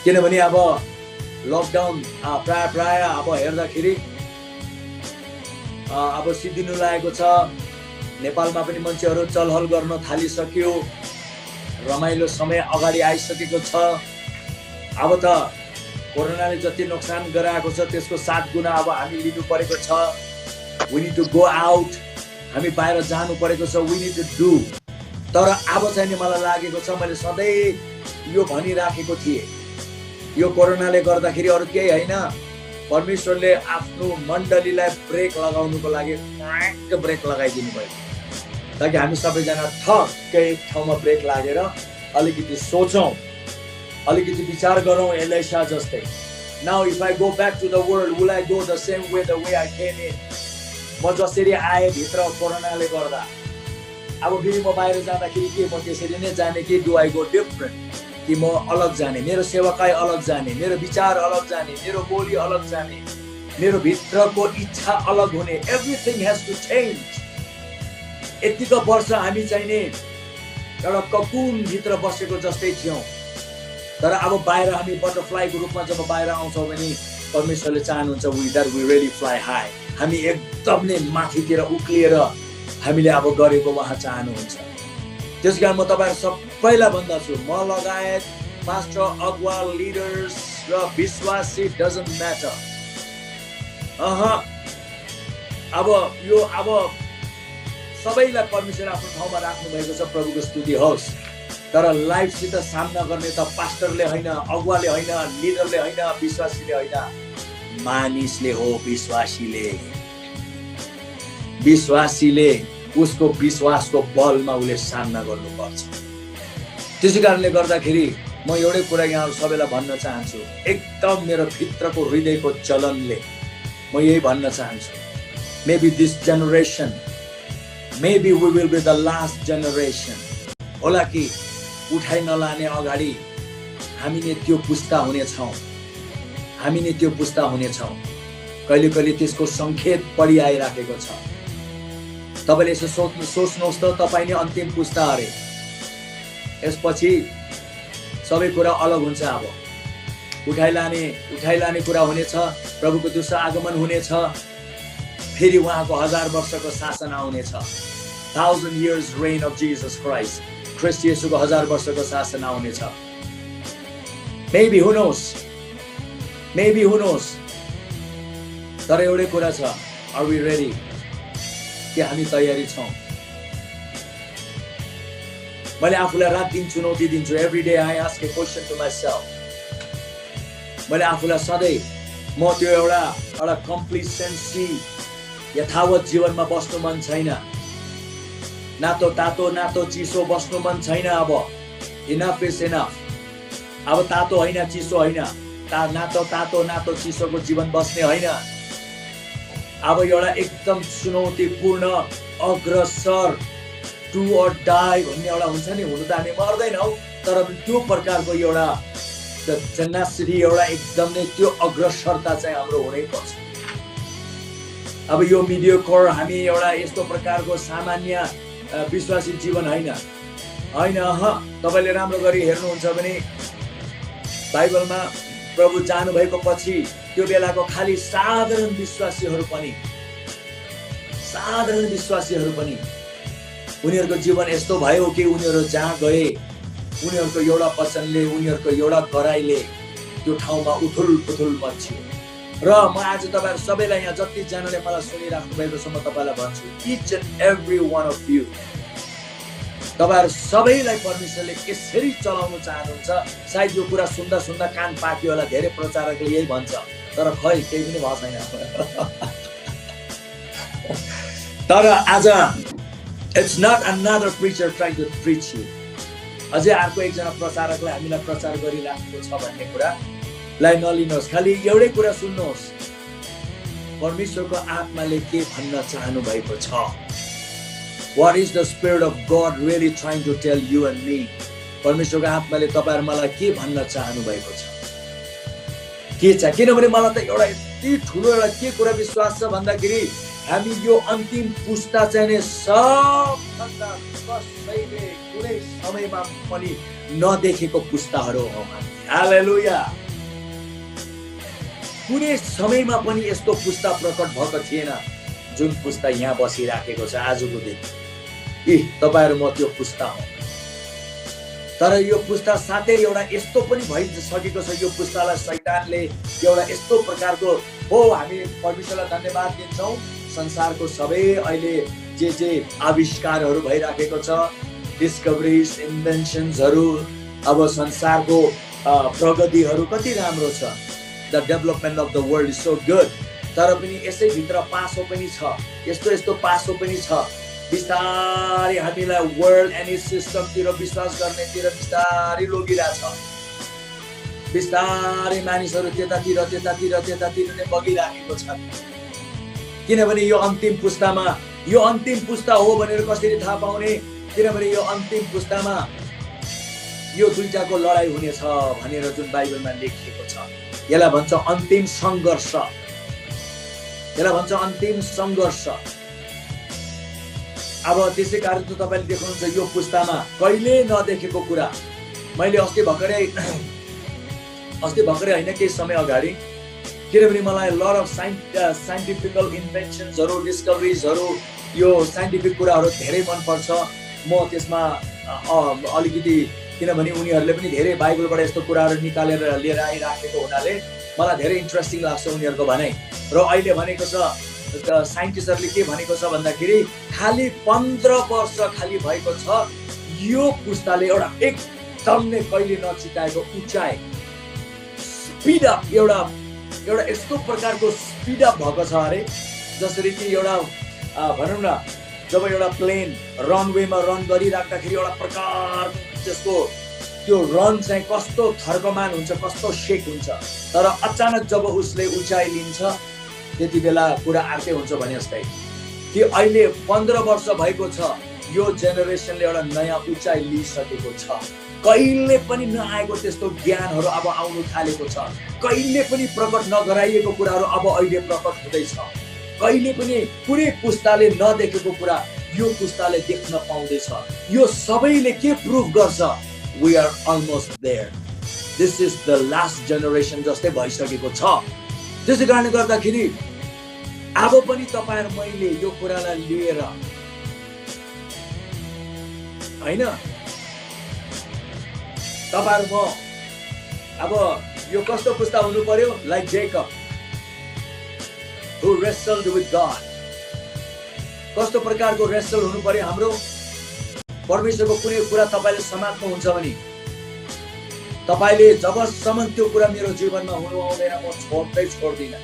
किनभने अब लकडाउन प्राय अब हेर्दाखेरि अब सिद्धिनु लागेको छ। नेपालमा पनि मान्छेहरू चलहल गर्न थालिसक्यो, रमाइलो समय अगाडि आइसकेको छ। अब त कोरोनाले जति नोक्सान गराएको छ त्यसको 7 गुणा अब हामी लिनु परेको छ। We need to go out, हामी बाहिर जानु परेको छ, वी निड टु डु। तर अब चाहिँ नि मलाई लागेको छ, मैले सधैँ यो भनिराखेको थिएँ, यो कोरोनाले गर्दाखेरि अरू केही होइन, परमेश्वरले आफ्नो मण्डलीलाई ब्रेक लगाउनुको लागि ब्रेक लगाइदिनु भयो, ताकि हामी सबैजना ठक्कै एक ठाउँमा ब्रेक लागेर अलिकति सोचौँ, अलिकति विचार गरौँ। एलिशा जस्तै, now if I go back to the world, will I go the same way the way I came in. म जसरी आए भित्र कोरोनाले गर्दा, अब फेरि म बाहिर जाँदाखेरि के म त्यसरी नै जाने कि डु आई गो डिफरेन्ट, कि म अलग जाने, मेरो सेवाकाई अलग जाने, मेरो विचार अलग जाने, मेरो बोली अलग जाने, मेरो भित्रको इच्छा अलग हुने। Everything has to change. यतिको वर्ष हामी चाहिँ नि एउटा ककुन भित्र बसेको जस्तै थियौँ, तर अब बाहिर हामी बटरफ्लाईको रूपमा जब बाहिर आउँछौँ भने परमेश्वरले चाहनुहुन्छ वी रियली फ्लाइ हाई, हामी एकदम नै माथितिर उक्लिएर हामीले अब गरेको उहाँ चाहनुहुन्छ। त्यस कारण म तपाईँहरू सबैलाई भन्दछु, म लगायत पास्टर, अगुवा, लिडर्स र विश्वासी, डजन्ट म्याटर। अब सबैलाई परमेश्वर आफ्नो ठाउँमा राख्नु भएको छ, प्रभुको स्तुति होस्। तर लाइफसित सामना गर्ने त पास्टरले होइन, अगुवाले होइन, लिडरले होइन, विश्वासीले होइन, मानिसले हो। विश्वासीले उसको विश्वासको बलमा उसले सामना गर्नुपर्छ। त्यसै कारणले गर्दाखेरि म एउटै कुरा यहाँहरू सबैलाई भन्न चाहन्छु, एकदम मेरो भित्रको हृदयको चलनले म यही भन्न चाहन्छु, maybe this generation, maybe we will be the last generation होला कि उठाइ नलाने अगाडि हामी नै त्यो पुस्ता हुनेछौँ, हामी नै त्यो पुस्ता हुनेछौँ। कहिले कहिले त्यसको सङ्केत पढिआइराखेको छ। तपाईँले यसो सोच्नुहोस् त, तपाईँ नै अन्तिम पुस्ता अरे, यसपछि सबै कुरा अलग हुन्छ। अब उठाइ लाने कुरा हुनेछ, प्रभुको दोस्रो आगमन हुनेछ, फेरि उहाँको 1000 वर्षको शासन आउनेछ। 1000 years reign of Jesus Christ, ख्रिस्ट येशूको 1000 वर्षको शासन आउनेछ। Maybe who knows? तर एउटै कुरा छ, are we ready? कि हामी तयारी छौँ? मैले आफूलाई रात दिन चुनौती दिन्छु। Every day I ask a question to myself. मैले आफूलाई सधैँ म त्यो एउटा कम्प्लिसेन्सी, यथावत जीवनमा बस्नु मन छैन, नातो तातो नातो चिसो बस्नु मन छैन। अब इनफ इज इनफ। अब तातो होइन, चिसो होइन, नातो तातो नातो चिसोको जीवन बस्ने होइन। अब एउटा एकदम चुनौतीपूर्ण अग्रसर, टु अर डाई भन्ने एउटा हुन्छ नि, हुनु त हामी मर्दैनौँ, तर त्यो प्रकारको एउटा जेनेसिटी, एउटा एकदम नै त्यो अग्रसरता चाहिँ हाम्रो हुनै पर्छ। अब यो मिडियोकर हामी एउटा यस्तो प्रकारको सामान्य विश्वासी जीवन होइन। तपाईँले राम्रो गरी हेर्नुहुन्छ भने बाइबलमा प्रभु जानुभएको पछि त्यो बेलाको खाली साधारण विश्वासीहरू पनि उनीहरूको जीवन यस्तो भयो कि उनीहरू जहाँ गए उनीहरूको एउटा वचनले, उनीहरूको एउटा गराइले त्यो ठाउँमा उथुल पुथुल मच्यो। र म आज तपाईँहरू सबैलाई, यहाँ जतिजनाले मलाई सुनिराख्नु भएको छ, म तपाईँलाई भन्छु, each and every one of you, तपाईँहरू सबैलाई परमेश्वरले यसरी चलाउनु चाहनुहुन्छ। सायद यो कुरा सुन्दा सुन्दा कान पाक्यो होला, धेरै प्रचारकले यही भन्छ, तर खै केही पनि भएको छैन। तर आज it's not another preacher trying to preach you. अझै अर्को एकजना प्रचारकलाई हामीलाई प्रचार गरिराखेको छ भन्ने कुरालाई नलिनुहोस्। खालि एउटै कुरा सुन्नुहोस्, परमेश्वरको आत्माले के भन्न चाहनु भएको छ। What is the Spirit of God really trying to tell you and me? परमेश्वरको आत्माले तपाईहरु मलाई के भन्न चाहनु भएको छ? के छ? किनभने मलाई त एउटा यति ठुलो एउटा के कुरा विश्वास छ भन्दाखेरि हामी यो अन्तिम पुस्ता चाहिँ नि सबभन्दा कसैले कुनै समयमा पनि नदेखेको पुस्ताहरू हौ हामी। हालेलुया। कुनै समयमा पनि यस्तो पुस्ता प्रकट भएको थिएन जुन पुस्ता यहाँ बसिराखेको छ आजको दिन। तपाईहरु म त्यो पुस्ता हो। तर यो पुस्ता साथै एउटा यस्तो पनि भइसकेको छ, यो पुस्तालाई शैतानले एउटा यस्तो प्रकारको हो। हामी परमेश्वरलाई धन्यवाद दिन्छौँ। संसारको सबै अहिले जे आविष्कारहरू भइराखेको छ, डिस्कभरिज, इन्भेन्सन्सहरू, अब संसारको प्रगतिहरू कति राम्रो छ। The development of the world is so good. तर पनि यसै भित्र पासो पनि छ, यस्तो पासो पनि छ। बिस्तारै हामीलाई वर्ल्ड एन्ड इट्स सिस्टमतिर विश्वास गर्नेतिर बिस्तारै लगिरहेछ। बिस्तारै मानिसहरू त्यतातिर नै बगिराखेको छ। किनभने यो अन्तिम पुस्तामा, यो अन्तिम पुस्ता हो भनेर कसरी थाहा पाउने? किनभने यो अन्तिम पुस्तामा यो दुईटाको लडाई हुनेछ भनेर जुन बाइबलमा लेखिएको छ। यसलाई भन्छ अन्तिम सङ्घर्ष। यसलाई भन्छ अन्तिम सङ्घर्ष। अब त्यसै कारण त तपाईले देख्नुहुन्छ यो पुस्तामा कहिले नदेखेको कुरा। मैले अस्ति भर्खरै होइन, केही समय अगाडि, किनभने मलाई लट अफ साइन्टिफिकल इन्भेन्सन्सहरू, डिस्कभरिजहरू, यो साइन्टिफिक कुराहरू धेरै मनपर्छ। म त्यसमा अलिकति, किनभने उनीहरूले पनि धेरै बाइबलबाट यस्तो कुराहरू निकालेर लिएर आइराखेको हुनाले मलाई धेरै इन्ट्रेस्टिङ लाग्छ उनीहरूको भनाइ। र अहिले भनेको छ, साइन्टिस्टहरूले के भनेको छ भन्दाखेरि खालि 15 वर्ष खालि भएको छ यो पुस्ताले एउटा एकदम नै कहिले नचिताएको उचाइ, स्पिड अप, एउटा यस्तो प्रकारको स्पिड अप भएको छ अरे। जसरी कि एउटा भनौँ न, जब एउटा प्लेन रनवेमा रन गरिराख्दाखेरि एउटा प्रकार त्यसको त्यो रन चाहिँ कस्तो थर्कमान हुन्छ, कस्तो शेक हुन्छ। तर अचानक जब उसले उचाइ लिन्छ त्यति बेला कुरा अर्कै हुन्छ भने जस्तै कि अहिले 15 वर्ष भएको छ यो जेनेरेसनले एउटा नयाँ उचाइ लिइसकेको छ। कहिले पनि नआएको त्यस्तो ज्ञानहरू अब आउनु थालेको छ। कहिले पनि प्रकट नगराइएको कुराहरू अब अहिले प्रकट हुँदैछ। कहिले पनि कुनै पुस्ताले नदेखेको कुरा यो पुस्ताले देख्न पाउँदैछ। यो सबैले के प्रुफ गर्छ? We are almost there. This is the last generation जस्तै भइसकेको छ। त्यसै कारणले गर्दाखेरि अब पनि तपाईहरु मैले यो कुरालाई लिएर हैन, तपाईहरु म अब यो कस्तो पुस्ता हुनु पर्यो? Like Jacob who wrestled with God। कस्तो प्रकारको रेसल हुनु पर्यो हाम्रो? परमेश्वरको कुनै कुरा तपाईले समात्नुहुन्छ भने तपाईले जबसम्म त्यो कुरा मेरो जीवनमा हुनु आउँदैन म छोड्दिन।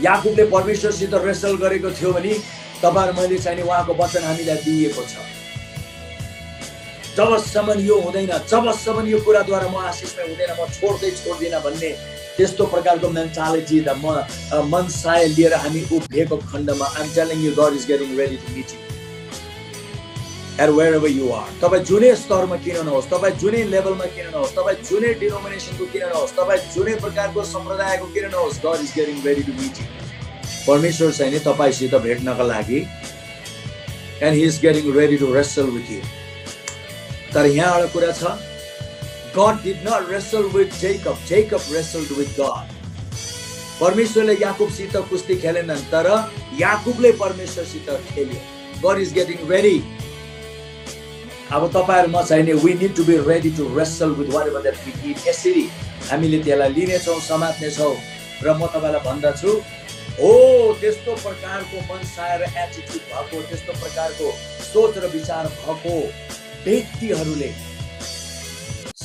याकुबले परमेश्वरसित रेसल गरेको थियो भने तपाईहरु मैले चाहिँ उहाँको वचन हामीलाई दिएको छ। जबसम्म यो हुँदैन, जबसम्म यो कुराद्वारा म आशिषमै हुँदैन म छोड्दिन भन्ने त्यस्तो प्रकारको मेन्टालिटी द मनसाय लिएर हामी उभिएको खण्डमा I'm telling you God is getting ready to meet you at wherever you are। तपाई जुनै स्तरमा किन नहोस्, तपाई जुनै लेभलमा किन नहोस्, तपाई जुनै डिनोमिनेसनको किन नहोस्, तपाई जुनै प्रकारको सम्प्रदायको किन नहोस्, God is getting ready to meet you। परमेश्वर चाहिँ नि तपाईसित भेट्नको लागि and he is getting ready to wrestle with you। तर यहाँ एउटा कुरा छ, God did not wrestle with Jacob, Jacob wrestled with God। परमेश्वरले याकुबसित कुस्ती खेलेनन्, तर याकुबले परमेश्वरसित खेल्यो। God is getting ready। अब तपाईहरुमा चाहिँ नि we need to be ready to wrestle with whatever that we need। यसरी हामीले त्यसलाई लिनेछौँ, समात्नेछौँ। र म तपाईलाई भन्दछु, हो त्यस्तो प्रकारको मनसाय र एटिट्युड भएको, त्यस्तो प्रकारको सोच र विचार भएको व्यक्तिहरूले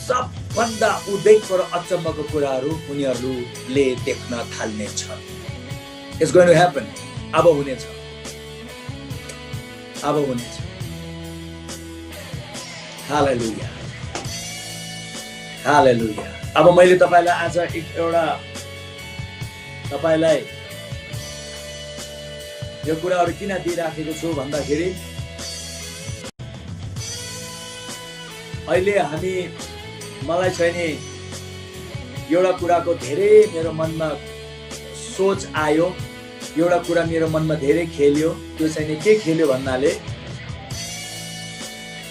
सबभन्दा उदेक र अचम्मको कुराहरू उनीहरूले देख्न थाल्नेछन्। It's going to happen। अब हुनेछ। हालेलुया, हालेलुया। अब मैले तपाईलाई आज एउटा तपाईलाई यो कुराहरू किन दिइराखेको छु भन्दाखेरि अहिले मलाई चाहिँ नि एउटा कुराको धेरै मेरो मनमा सोच आयो। एउटा कुरा मेरो मनमा धेरै खेल्यो, त्यो चाहिँ के खेल्यो भन्नाले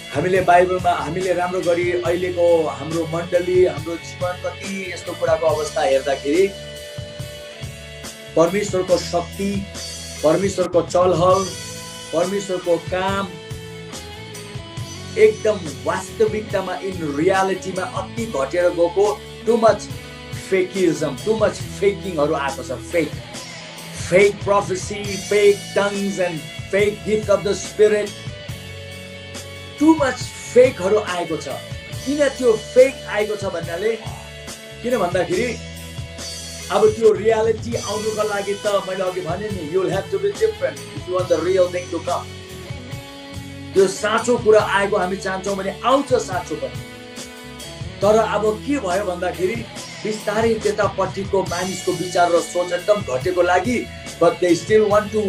हामीले बाइबलमा हामीले राम्रो गरी अहिलेको हाम्रो मण्डली, हाम्रो जीवन कति यस्तो कुराको अवस्था हेर्दाखेरि परमेश्वरको शक्ति, परमेश्वरको चलहल, परमेश्वरको काम एकदम वास्तविकतामा इन रियालिटीमा अति घटेर गएको, too much fakeism, too much फेकिङहरू आएको छ। Fake prophecy, fake tongues and fake gift of the spirit, too much फेकहरू आएको छ। किन त्यो फेक आएको छ भन्नाले, किन भन्दाखेरि अब त्यो रियालिटी आउनुको लागि त मैले अघि भने नि, you will have to be different if you want the real thing to come. त्यो साँचो कुरा आएको हामी चाहन्छौँ भने आउँछ साँचो पनि, तर अब के भयो भन्दाखेरि बिस्तारै त्यतापट्टिको मानिसको विचार र सोच एकदम घटेको लागि, but they still want to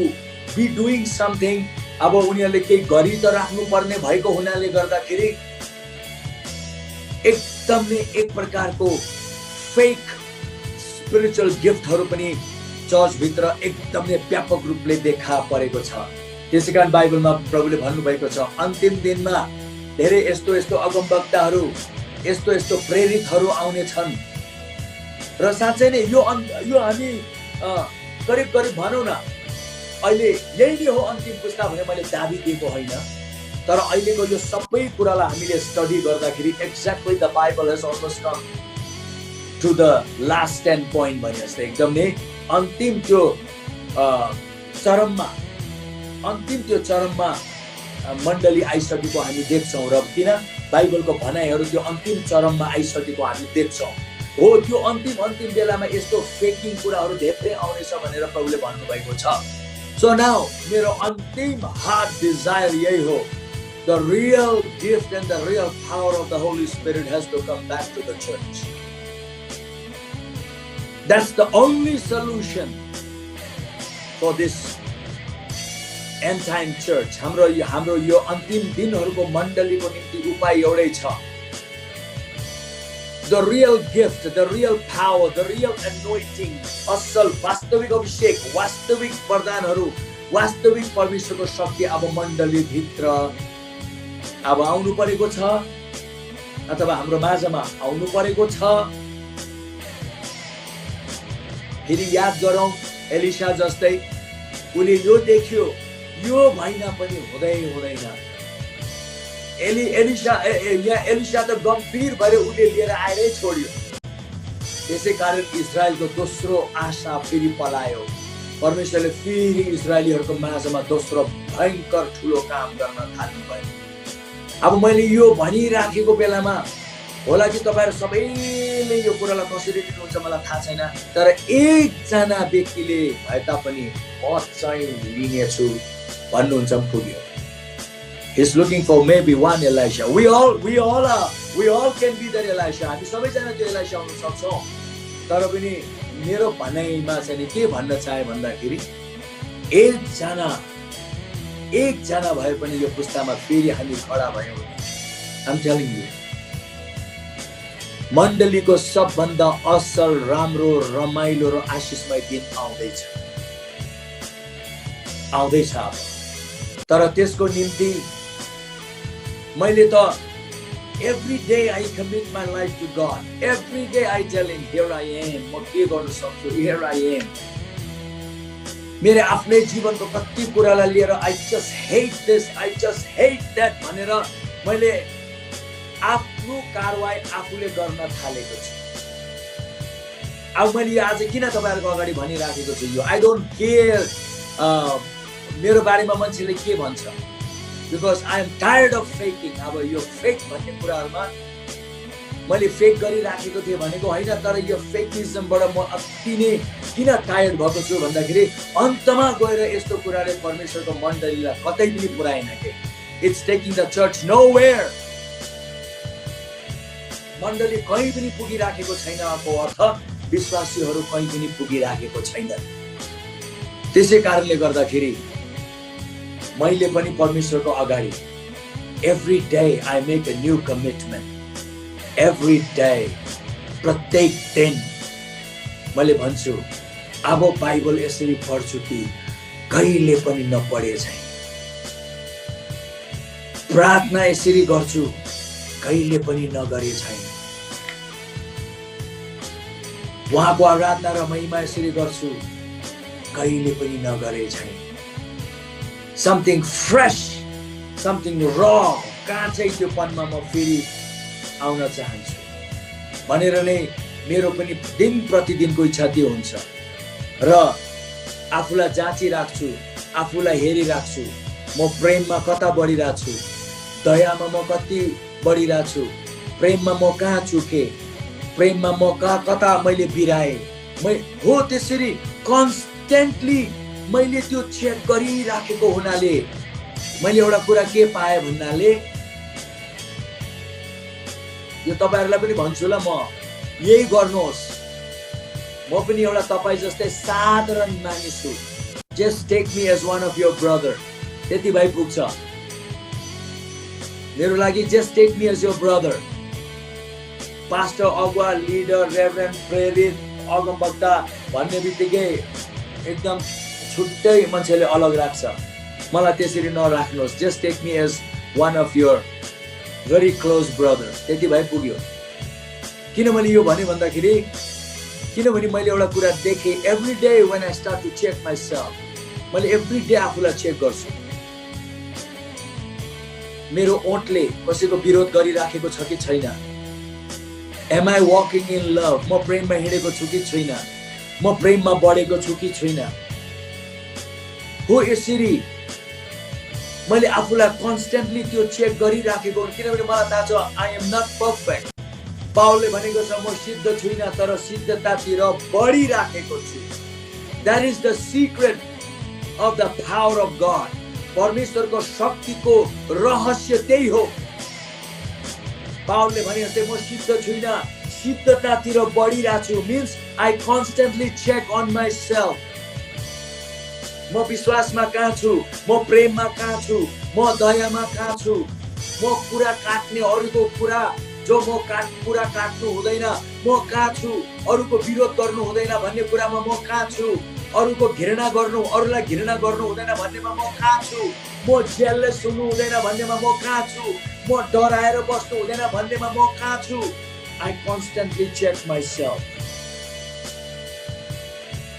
be doing something. अब उनीहरूले केही गरि त राख्नु पर्ने भएको हुनाले गर्दाखेरि एकदम नै एक प्रकारको फेक स्पिरिचुअल गिफ्टहरू पनि चर्चभित्र एकदम नै व्यापक रूपले देखा परेको छ। त्यसै कारण बाइबलमा प्रभुले भन्नुभएको छ, अन्तिम दिनमा धेरै यस्तो यस्तो अगमवक्ताहरू, यस्तो यस्तो प्रेरितहरू आउने छन्। र साँच्चै नै यो हामी करिब करिब भनौँ न, अहिले यही नै हो अन्तिम पुस्ता भने मैले दाबी दिएको होइन, तर अहिलेको यो सबै कुरालाई हामीले स्टडी गर्दाखेरि exactly the Bible has almost come to the last 10 point भने जस्तै एकदम नै अन्तिम त्यो चरममा मण्डली आइसकेको हामी देख्छौँ। र किन बाइबलको भनाइहरू त्यो अन्तिम चरममा आइसकेको हामी देख्छौँ। हो, त्यो अन्तिम बेलामा यस्तो फेकिङ कुराहरू धेरै आउनेछ भनेर प्रभुले भन्नुभएको छ। सो नाउ मेरो अन्तिम हार्ट डिजायर यही हो, the real gift and the real power of the Holy Spirit has to come back to the church. That's the only solution for this end time church. हाम्रो यो अन्तिम दिनहरूको मण्डलीको निम्ति उपाय एउटै छ। The real gift, the real power, the real anointing, असल वास्तविक अभिषेक, वास्तविक वरदानहरू, वास्तविक परमेश्वरको शक्ति अब मण्डली भित्र अब आउनु परेको छ, अथवा हाम्रो माझमा आउनु परेको छ। फेरि याद गरौँ, एलिशा जस्तै उसले यो देख्यो, यो भएन पनि हुँदैन। एलिशा त गम्भीर भएर उसले लिएर आएरै छोड्यो। त्यसै कारण इजरायलको दोस्रो आशा फेरि पलायो। परमेश्वरले फेरि इजरायलीहरूको माझमा दोस्रो भयङ्कर ठुलो काम गर्न थाल्नुभयो। अब मैले यो भनिराखेको बेलामा होला कि तपाईँहरू सबैले यो कुरालाई कसरी लिनुहुन्छ मलाई थाहा छैन, तर एकजना व्यक्तिले भए तापनि म चाहिँ लिनेछु भन्नुहुन्छ पुग्यो। He's looking for maybe one Elisha. We all can be that Elisha. हामी सबैजना त्यो एलाइसा हुन सक्छौँ। तर पनि मेरो भनाइमा चाहिँ के भन्न चाहे भन्दाखेरि एकजना भए पनि यो पुस्तामा फेरि हामी खडा भयौँ। I'm telling you, मण्डलीको सबभन्दा असल, राम्रो, रमाइलो र आशिषमय दिन आउँदैछ अब। तर त्यसको निम्ति मैले त every day I commit my life to God. Every day I tell him, here I am. म के गर्न सक्छु, here I am. मेरो आफ्नै जीवनको कति कुरालाई लिएर I just hate this, I just hate that भनेर मैले आफ्नो कारवाही आफूले गर्न थालेको छु। अब मैले आज किन तपाईँहरूको अगाडि भनिराखेको छु यो, आई डोन्ट केयर मेरो बारेमा मान्छेले के भन्छ, because I am tired of faking. अब यो फेक भन्ने कुराहरूमा मैले फेक गरिराखेको थिएँ भनेको होइन, तर यो फेकिजमबाट म अति नै किन टायर्ड भएको छु भन्दाखेरि अन्तमा गएर यस्तो कुराले परमेश्वरको मण्डलीलाई कतै पनि पुर्याएन के। It's taking the church nowhere. मण्डली कहीँ पनि पुगिराखेको छैन, को अर्थ विश्वासीहरू कहीँ पनि पुगिराखेको छैन। त्यसै कारणले गर्दाखेरि मैले पनि परमेश्वरको अगाडि every day I make a new commitment. Every day, प्रत्येक दिन मैले भन्छु अब बाइबल यसरी पढ्छु कि कहिले पनि नपढे चाहिँ, प्रार्थना यसरी गर्छु कहिले पनि नगरे चाहिँ, उहाँको आराधना र महिमा यसरी गर्छु कहिले पनि नगरे चाहिँ। समथिङ फ्रेश, समथिङ र, काँचै त्यो पनमा म फेरि आउन चाहन्छु भनेर नै मेरो पनि दिन प्रतिदिनको इच्छा त्यो हुन्छ। र आफूलाई जाँचिराख्छु, आफूलाई हेरिराख्छु, म प्रेममा कता बढिरहेको छु, दयामा म कति बढिरहेको छु, प्रेममा म कहाँ चुके, प्रेममा म कता मैले बिराएँ, हो त्यसरी कन्स्टेन्टली मैले त्यो चेक गरिराखेको हुनाले मैले एउटा कुरा के पाएँ भन्नाले, यो तपाईहरुलाई पनि भन्छु ल, म यही गर्नुहोस्। म पनि एउटा तपाई जस्तै साधारण मानिस छु। Just take me as one of your brother, त्यति भइ पुग्छ मेरो लागि। Just take me as your brother. Pastor, अगुवा, लिडर, रेभरेन्ड, प्रेरित, अगमवक्ता भन्ने बित्तिकै एकदम छुट्टै मान्छेले अलग राख्छ। मलाई त्यसरी नराख्नुहोस्। Just take me as one of your very close brother, त्यति भइ पुग्यो। किनभने यो भने भन्दाखेरि, किनभने मैले एउटा कुरा देखेँ, every day when I start to check myself, मैले एभ्री डे आफूलाई चेक गर्छु। मेरो ओठले कसैको विरोध गरिराखेको छ कि छैन? Am I walking in love? म प्रेममा हिँडेको छु कि छैन? म प्रेममा बढेको छु कि छैन? हो यसरी मैले आफूलाई कन्स्टेन्टली त्यो चेक गरिराखेको, किनभने मलाई थाहा छ आई एम नट पर्फेक्ट। पावलले भनेको छ म सिद्ध छुइनँ तर सिद्धतातिर बढिराखेको छु। That is the secret of the power of God. परमेश्वरको शक्तिको रहस्य त्यही हो। पावलले भने जस्तै म सिद्ध छुइनँ, सिद्धतातिर बढिरहेको छु, means I constantly check on myself. म विश्वासमा कहाँ छु, म प्रेममा कहाँ छु, म दयामा कहाँ छु, म कुरा काट्ने अरूको कुरा जो म कुरा काट्नु हुँदैन, म कहाँ छु, अरूको विरोध गर्नु हुँदैन भन्ने कुरामा म कहाँ छु, अरूको घृणा गर्नु, अरूलाई घृणा गर्नु हुँदैन भन्नेमा म कहाँ छु, म जेललेस हुनु हुँदैन भन्नेमा म कहाँ छु, म डराएर बस्नु हुँदैन भन्नेमा म कहाँ छु। I constantly check myself.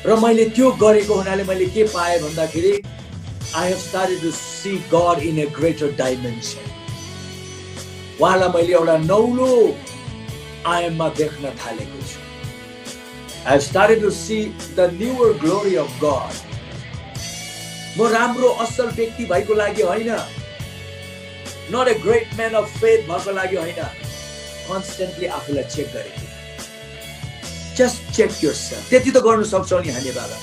र मैले त्यो गरेको हुनाले मैले के पाएँ भन्दाखेरि, I have started to see God in a greater dimension. उहाँलाई मैले एउटा नौलो आयाममा देख्न थालेको छु। I have started to see the newer glory of God. म राम्रो असल व्यक्ति भएको लागि होइन, not a great man of faith भएको लागि होइन, constantly आफूलाई चेक गरेको। Just check yourself. त्यति त गर्न सक्छौ नि हामी बाबा।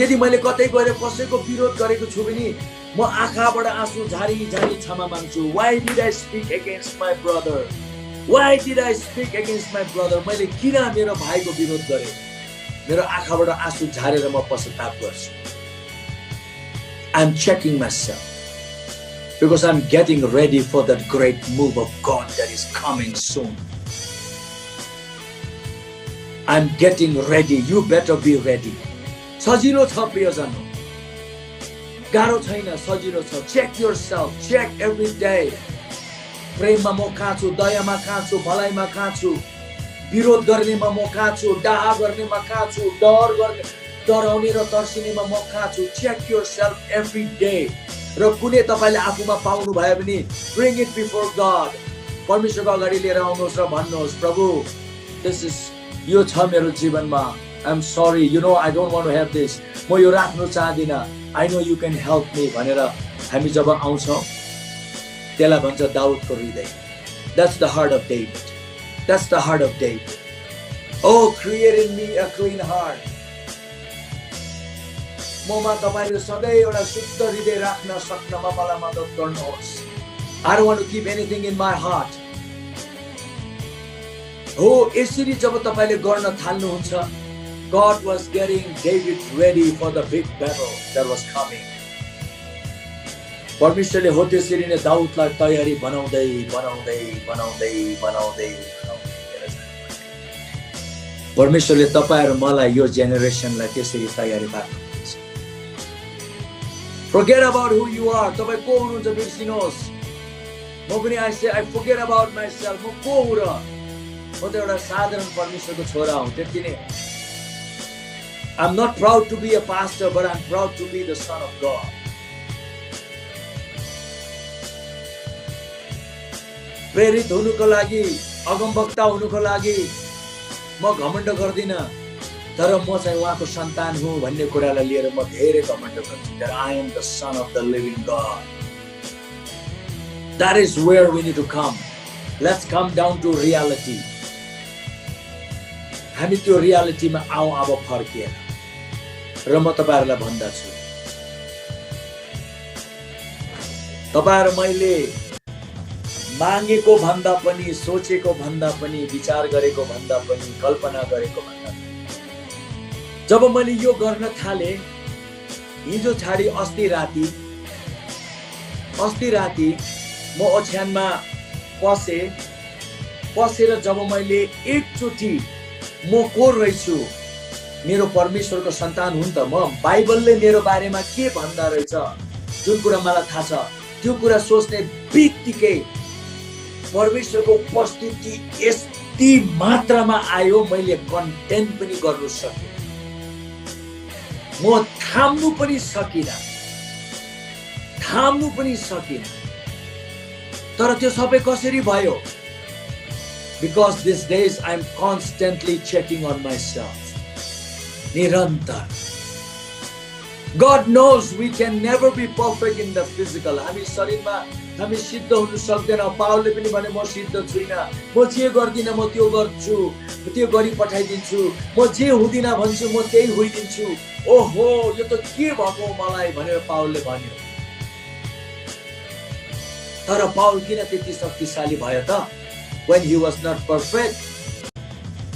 यदि मैले कतै गएर कसैको विरोध गरेको छु भने म आँखाबाट आँसु झारी झारी क्षमा माग्छु। Why did I speak against my brother? Why did I speak against my brother? मैले किन मेरो भाइको विरोध गरेँ? मेरो आँखाबाट आँसु झारेर म पश्चाताप गर्छु। I'm checking myself because I'm getting ready for that great move of God that is coming soon. I'm getting ready. You better be ready. सजिलो छ प्रियजन, गाह्रो छैन, सजिलो छ। Check yourself. Check every day. प्रेममा म कहाँ छु, दयामा कहाँ छु, भलाइमा कहाँ छु, विरोध गर्नेमा म कहाँ छु, डाहा गर्नेमा कहाँ छु, डराउने र तर्सिनेमा म कहाँ छु। Check yourself every day. र कुनै तपाईले आफूमा पाउनु भयो भने bring it before God. परमेश्वरको अगाडि लिएर आउनुहोस् र भन्नुहोस्, प्रभु this is यो छ मेरो जीवनमा, I'm sorry, you know I don't want to have this. म यो राख्नु चाहदिनँ, I know you can help me भनेर हामी जब आउँछौँ त्यसलाई भन्छ दाउदको हृदय। That's the heart of David. That's the heart of David. Oh, create in me a clean heart. ममा तपाईले सधैँ एउटा शुद्ध हृदय राख्न सक्नमा मलाई मद्दत गर्नुहोस्। I don't want to keep anything in my heart. हो यसरी जब तपाईले गर्न थाल्नुहुन्छ, God was getting David ready for the big battle that was coming. परमेश्वरले हो त्यसरी नै दाउदलाई तयारी बनाउँदै बनाउँदै बनाउँदै बनाउँदै बनाउँदै परमेश्वरले तपाईहरु मलाई यो जेनेरेसनलाई त्यसरी तयारी पार्नुहुन्छ। Forget about who you are. तपाई को हुनुहुन्छ बिर्सिनुहोस्। म पनि I forget about myself. म को हुँ र? म त एउटा साधारण परमेश्वरको छोरा हुँ, त्यति नै। I'm not proud to be a pastor, but I'm proud to be the son of God. प्रेरित हुनुको लागि, अगमवक्ता हुनुको लागि म घमण्ड गर्दिन, तर म चाहिँ उहाँको सन्तान हुँ भन्ने कुरालाई लिएर म धेरै घमण्ड गर्छु। That I am the son of the living God. That is where we need to come. Let's come down to reality. हामी त्यो रियालिटीमा आऊ अब फर्किएर। र म तपाईहरुलाई भन्दछु, तपाईहरु मैले मागेको भन्दा पनि, सोचेको भन्दा पनि, विचार गरेको भन्दा पनि, कल्पना गरेको भन्दा पनि, जब मैले यो गर्न थाले, हिजो छाडी अस्ति राती म ओछ्यानमा पसेर जब मैले एकचोटी म को रहेछु, मेरो परमेश्वरको सन्तान हुँ त म, बाइबलले मेरो बारेमा के भन्दा रहेछ, जुन कुरा मलाई थाहा छ, त्यो कुरा सोच्ने बित्तिकै परमेश्वरको उपस्थिति यति मात्रामा आयो, मैले कन्टेन्ट पनि गर्न सकेँ। म थाम्नु पनि सकिन। तर त्यो सबै कसरी भयो? Because these days I'm constantly checking on myself. निरन्तर। God knows we can never be perfect in the physical. हामी शरीरमा हामी सिद्ध हुन सक्दैनौँ। पावलले पनि भने म सिद्ध छुइनँ, म जे गर्दिनँ म त्यो गर्छु, त्यो गरी पठाइदिन्छु, म जे हुँदिनँ भन्छु म त्यही होइदिन्छु। ओहो, यो त के भएको मलाई भनेर पावलले भन्यो। तर पावल किन त्यति शक्तिशाली भयो त? When he was not perfect,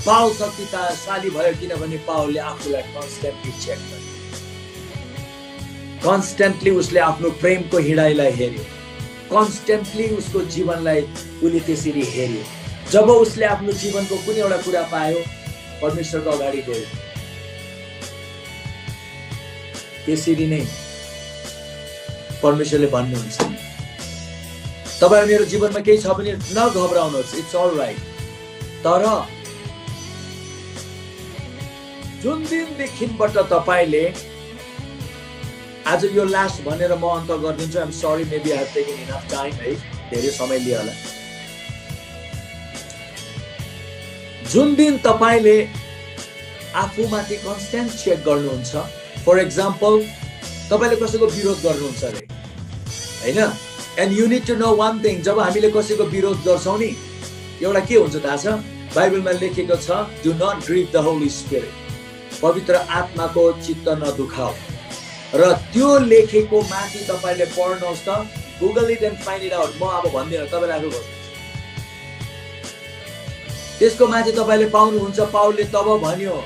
पावल शक्तिशाली भयो किनभने पावलले आफूलाई कन्स्टेन्टली चेक गर्यो। कन्स्टेन्टली उसले आफ्नो प्रेमको हिँडाइलाई हेर्यो, कन्स्टेन्टली उसको जीवनलाई उसले त्यसरी हेर्यो। जब उसले आफ्नो जीवनको कुनै एउटा कुरा पायो, परमेश्वरको अगाडि गयो। त्यसरी नै परमेश्वरले भन्नुहुन्छ, तपाईहरु मेरो जीवनमा केही छ भने नघबराउनुहोस्, इट्स अल राइट। तर जुन दिनदेखिबाट तपाईले, आज यो लास्ट भनेर म अन्त गरिदिन्छु, I am sorry, maybe I have taken enough time, है, धेरै समय लियो होला। जुन दिन तपाईले आफूमाथि कन्स्टेन्ट चेक गर्नुहुन्छ, फर एक्जाम्पल तपाईले कसैको विरोध गर्नुहुन्छ रे, हैन? And you need to know one thing, जब हामीले कसैको विरोध गर्छौं नि, एउटा के हुन्छ थाहा छ? बाइबलमा लेखेको छ, do not grieve the Holy Spirit. पवित्र आत्माको चित्त नदुखाऊ। र त्यो लेखेको माथि तपाईले पढ्नुहोस् त, Google it and find it out. म अब भन्दिनँ, तपाईले आफै गर्नुहोस्। त्यसको माथि तपाईले पाउनुहुन्छ, पावलले तब भन्यो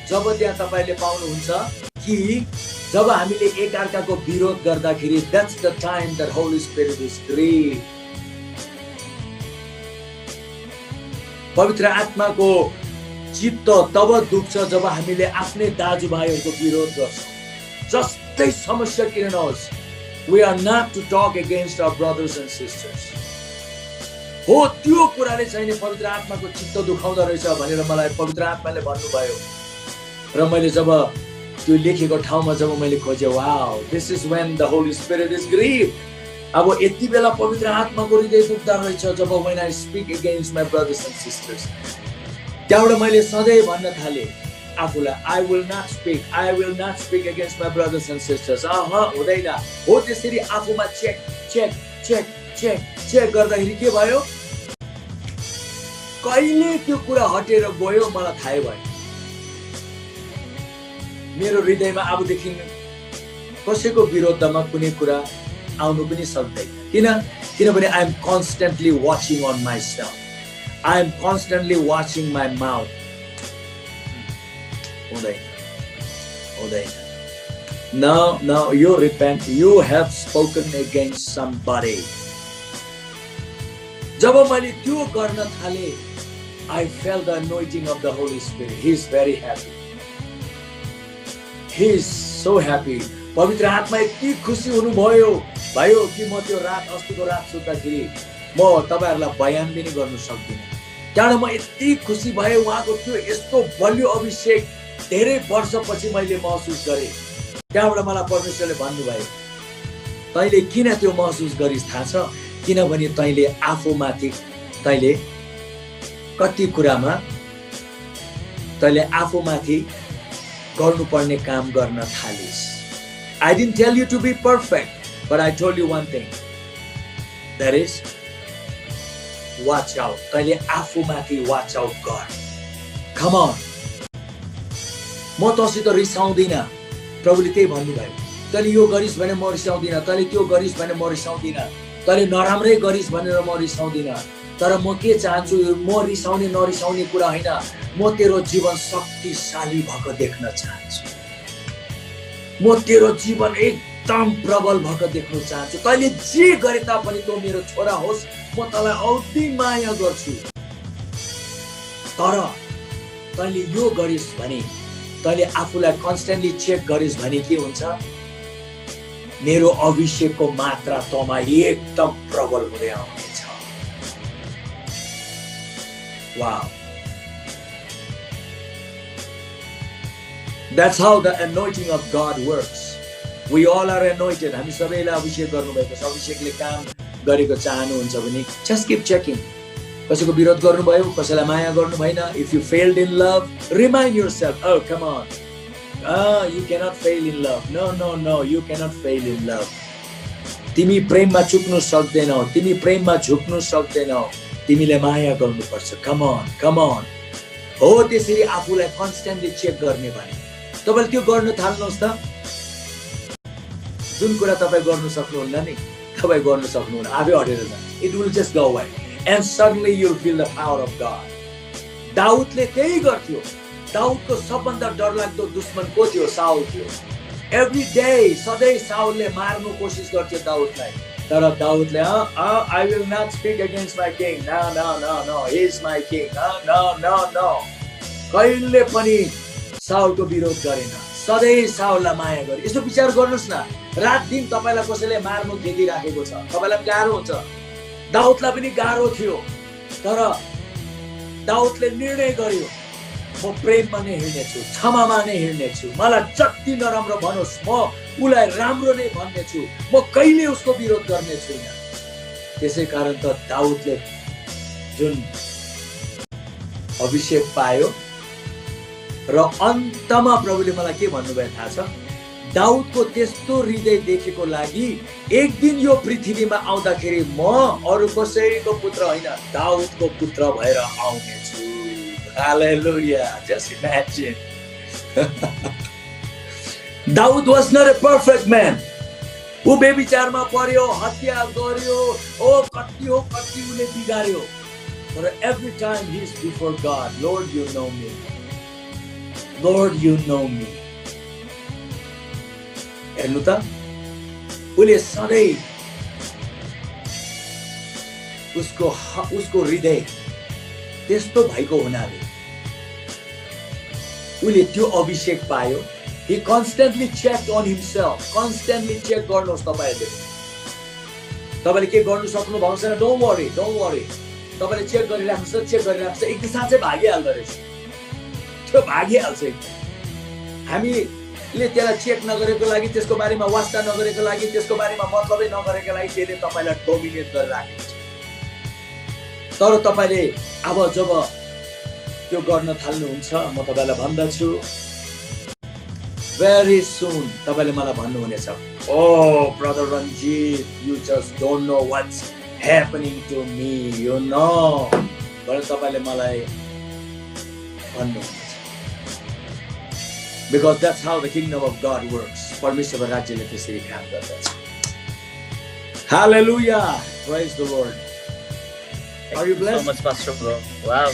जब त्यहाँ तपाईले पाउनुहुन्छ कि जब हामीले एकअर्काको विरोध गर्दाखेरि, that's the time that Holy Spirit is grieved. पवित्र आत्माको चित्त तब दुख्छ जब हामीले आफ्नै दाजुभाइहरूको विरोध गर्छौँ, जस्तै समस्या किन नहोस्। We are not to talk against our brothers and sisters. हो, त्यो कुराले चाहिँ नि पवित्र आत्माको चित्त दुखाउँदो रहेछ भनेर मलाई पवित्र आत्माले भन्नुभयो। र मैले जब त्यो लेखेको ठाउँमा जब मैले खोजेँ, wow, this is when the Holy Spirit is grieved. अब यति बेला पवित्र आत्माको हृदय दुख्दा रहेछ जब when I speak against my brothers and sisters. त्यहाँबाट मैले सधैँ भन्न थालेँ आफूलाई, I will not speak against my brothers and sisters. हुँदैन। हो, त्यसरी आफूमा check check check check check गर्दाखेरि के भयो? कहिले त्यो कुरा हटेर गयो मलाई थाहै भयो। मेरो हृदयमा अबदेखि कसैको विरोधमा कुनै कुरा आउनु पनि सक्दैन। किनभने I am constantly watching on myself, I am constantly watching my mouth. हुँदैन। Now you repent, you have spoken against somebody. जब मैले त्यो गर्न थाले I felt the anointing of the Holy Spirit. He is very happy. He is so happy. पवित्र आत्मा यति खुसी हुनुभयो भयो कि म त्यो रात अस्तिको रात सुत्दाखेरि म तपाईहरुलाई बयान पनि गर्न सक्दिनँ। त्यहाँबाट म यति खुसी भए उहाँको त्यो यस्तो बलियो अभिषेक धेरै वर्षपछि मैले महसुस गरे। त्यहाँबाट मलाई परमेश्वरले भन्नुभयो तैले किन त्यो महसुस गरिस् थाहा छ? किनभने तैले आफूमाथि तैले कति कुरामा तैले आफूमाथि गर्नुपर्ने काम गर्न थालिस्। I didn't tell you to be perfect, but I told you one thing. That is, watch out. तैले आफूमाथि watch out गर। Come on. म तँसित रिसाउँदिन। प्रभुले त्यही भन्नुभयो। तैले यो गरिस् भने म रिसाउँदिन, तैले त्यो गरिस् भने म रिसाउँदिन, तैले नराम्रै गरिस् भनेर म रिसाउँदिन। तर म के चाहन्छु, म रिसाउने नरिसाउने कुरा होइन, म तेरो जीवन शक्तिशाली भएको देख्न चाहन्छु। म तेरो जीवन एकदम प्रबल भएको देख्न चाहन्छु। तैले जे गरे तापनि तँ मेरो छोरा होस्, म तँलाई औधी माया गर्छु। तर तैले यो गरिस् भने, तैले आफूलाई कन्स्टेन्टली चेक गरिस् भने के हुन्छ? मेरो अभिषेकको मात्रा तँमा एकदम प्रबल हुँदै आउनेछ। Wow. That's how the anointing of God works. We all are anointed. हामी सबैलाई अभिषेक गर्नुभएको छ। अभिषेकले काम गरेको चाहनुहुन्छ भने just keep checking. कसैको विरोध गर्नुभयो, कसैलाई माया गर्नु भएन, if you failed in love, remind yourself, oh come on. You cannot fail in love. No, you cannot fail in love. तिमी प्रेममा चुक्नु सक्दैनौ, तिमी प्रेममा झुक्नु सक्दैनौ, तिमीले माया गर्नुपर्छ। Come on. हो त्यसरी आफूलाई कन्स्टेन्टली चेक गर्ने भने तपाईले त्यो गर्न थाल्नुहोस् त। जुन कुरा तपाई गर्न सक्नुहुन्न नि, तपाई गर्न सक्नुहुन्न, आफै हटेर जान्छ। It will just go away and suddenly you'll feel the power of God. दाउदले त्यही गर्थ्यो। दाउदको सबभन्दा डरलाग्दो दुश्मन को थियो? साउल थियो। Every day सधैँ साउलले मार्नु कोसिस गर्थ्यो दाउदलाई। तर दाउदले I will not speak against my king. No, he is my king. No. कहिले पनि साउलको विरोध गरेन। सधैँ साउललाई माया गरे। यसो विचार गर्नुस् न, रात दिन तपाईलाई कसैले मार्नु खेदिराखेको छ, तपाईलाई गाह्रो हुन्छ। दाउदलाई पनि गाह्रो थियो, तर दाउदले निर्णय गर्यो म प्रेममा नै हिँड्नेछु, क्षमामा नै हिँड्नेछु। मलाई जति नराम्रो भनोस् म उलाई राम्रो नै भन्नेछु, म कहिले उसको विरोध गर्ने छुइनँ। त्यसै कारण त दाउदले जुन अभिषेक पायो र अन्तमा प्रभुले मलाई के भन्नुभयो थाहा छ? दाउदको त्यस्तो हृदय देखेको लागि एक दिन यो पृथ्वीमा आउँदाखेरि म अरु कसैको पुत्र होइन, दाउदको पुत्र भएर आउनेछु। Hallelujah. Just imagine. Daud was not a perfect man. ऊ बेविचारमा पर्यो, हत्या गर्यो, कति उले बिगार्यो। But every time he is before God, Lord, you know me. Lord, you know me. हेर्नु त, उले सधैँ उसको हृदय त्यस्तो भएको हुनाले उले त्यो अभिषेक पायो। He constantly checked on himself. Constantly check गर्नुहोस् तपाईहरुले। तपाईले के गर्नु सक्नु भएको छैन, don't worry. तपाईले चेक गरिराख्नुहोस्, एक दिन साँच्चै भागिहाल्दो रहेछ। त्यो भागिहाल्छ। हामीले त्यसलाई चेक नगरेको लागि, त्यसको बारेमा वास्ता नगरेको लागि, त्यसको बारेमा मतलबै नगरेको लागि त्यसले तपाईलाई डोमिनेट गरिराखेको छ। तर तपाईले अब जब त्यो गर्न थाल्नुहुन्छ, म तपाईलाई भन्दछु very soon तपाईले मलाई भन्नुहुनेछ, oh brother Ranjit, you just don't know what's happening to me, you know. तर तपाईले मलाई भन्नुहुनेछ। Because that's how the kingdom of God works. परमेश्वरको राज्यले त्यसरी काम गर्दछ। Hallelujah. Praise the Lord. Are you blessed? So much, Pastor Bro. Wow.